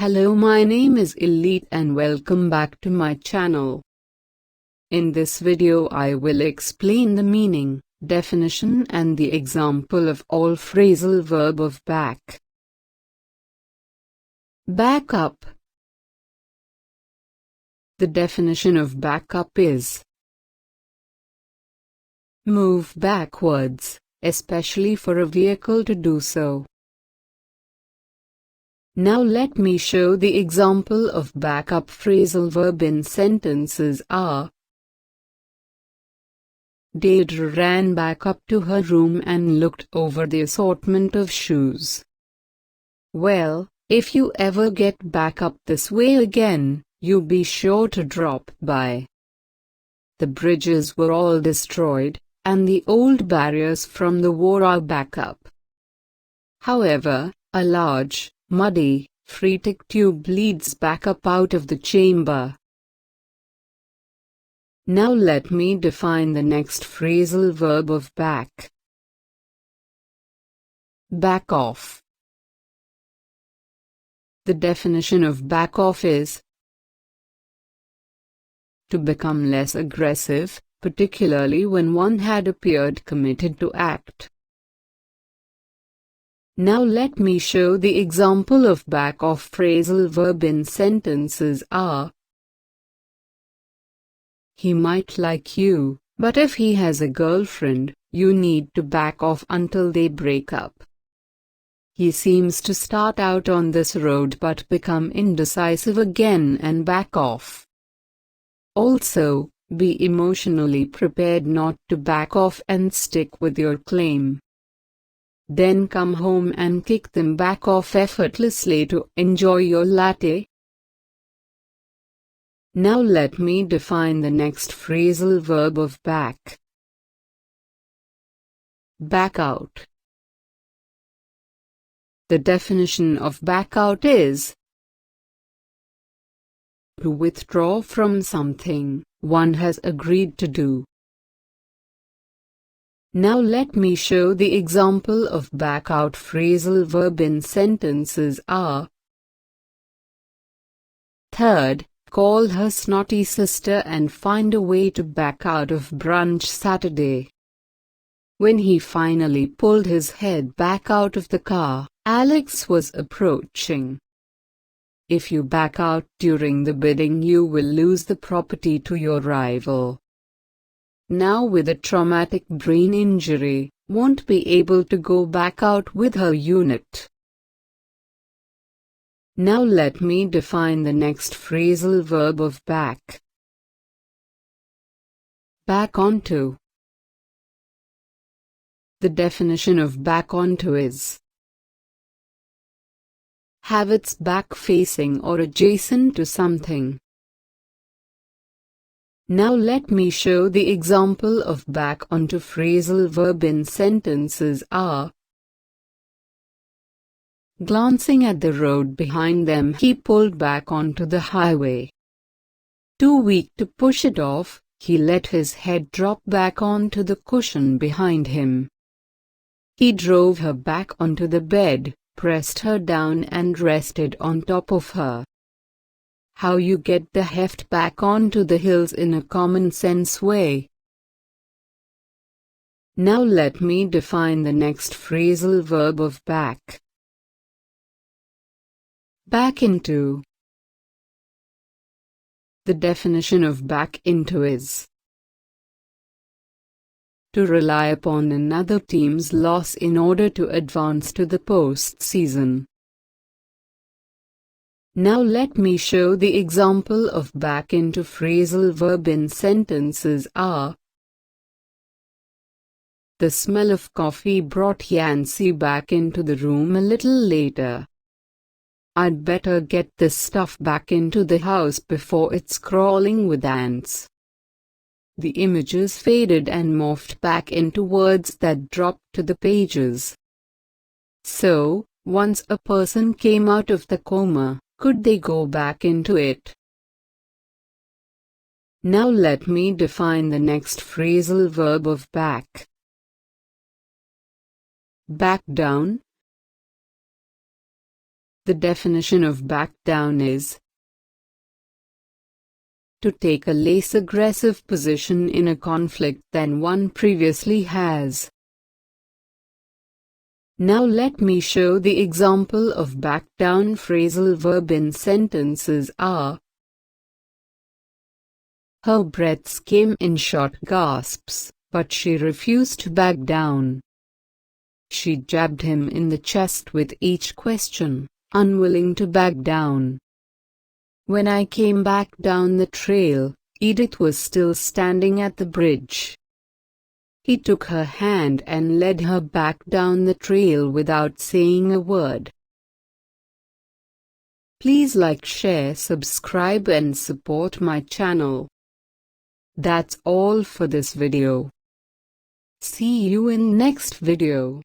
Hello, my name is Elite and welcome back to my channel. In this video I will explain the meaning, definition and the example of all phrasal verb of back. Back up. The definition of back up is move backwards, especially for a vehicle to do so. Now let me show the example of backup phrasal verb in sentences are: Deirdre ran back up to her room and looked over the assortment of shoes. Well, if you ever get back up this way again, you be sure to drop by. The bridges were all destroyed, and the old barriers from the war are back up. However, a large, muddy, phreatic tube leads back up out of the chamber. Now let me define the next phrasal verb of back. Back off. The definition of back off is to become less aggressive, particularly when one had appeared committed to act. Now let me show the example of back off phrasal verb in sentences are: He might like you, but if he has a girlfriend, you need to back off until they break up. He seems to start out on this road but become indecisive again and back off. Also, be emotionally prepared not to back off and stick with your claim. Then come home and kick them back off effortlessly to enjoy your latte. Now let me define the next phrasal verb of back. Back out. The definition of back out is to withdraw from something one has agreed to do. Now let me show the example of back out phrasal verb in sentences are: Third, call her snotty sister and find a way to back out of brunch Saturday. When he finally pulled his head back out of the car, Alex was approaching. If you back out during the bidding, you will lose the property to your rival. Now with a traumatic brain injury, won't be able to go back out with her unit. Now let me define the next phrasal verb of back. Back onto. The definition of back onto is have its back facing or adjacent to something. Now let me show the example of back onto phrasal verb in sentences are: Glancing at the road behind them, he pulled back onto the highway. Too weak to push it off, he let his head drop back onto the cushion behind him. He drove her back onto the bed, pressed her down and rested on top of her. How you get the heft back onto the hills in a common sense way. Now let me define the next phrasal verb of back. Back into. The definition of back into is to rely upon another team's loss in order to advance to the postseason. Now let me show the example of back into phrasal verb in sentences are: The smell of coffee brought Yancy back into the room a little later. I'd better get this stuff back into the house before it's crawling with ants. The images faded and morphed back into words that dropped to the pages. So, once a person came out of the coma, could they go back into it? Now let me define the next phrasal verb of back. Back down. The definition of back down is to take a less aggressive position in a conflict than one previously has. Now let me show the example of back down phrasal verb in sentences are: her breaths came in short gasps, but she refused to back down. She jabbed him in the chest with each question, unwilling to back down. When I came back down the trail, Edith was still standing at the bridge. He took her hand and led her back down the trail without saying a word. Please like, share, subscribe and support my channel. That's all for this video. See you in next video.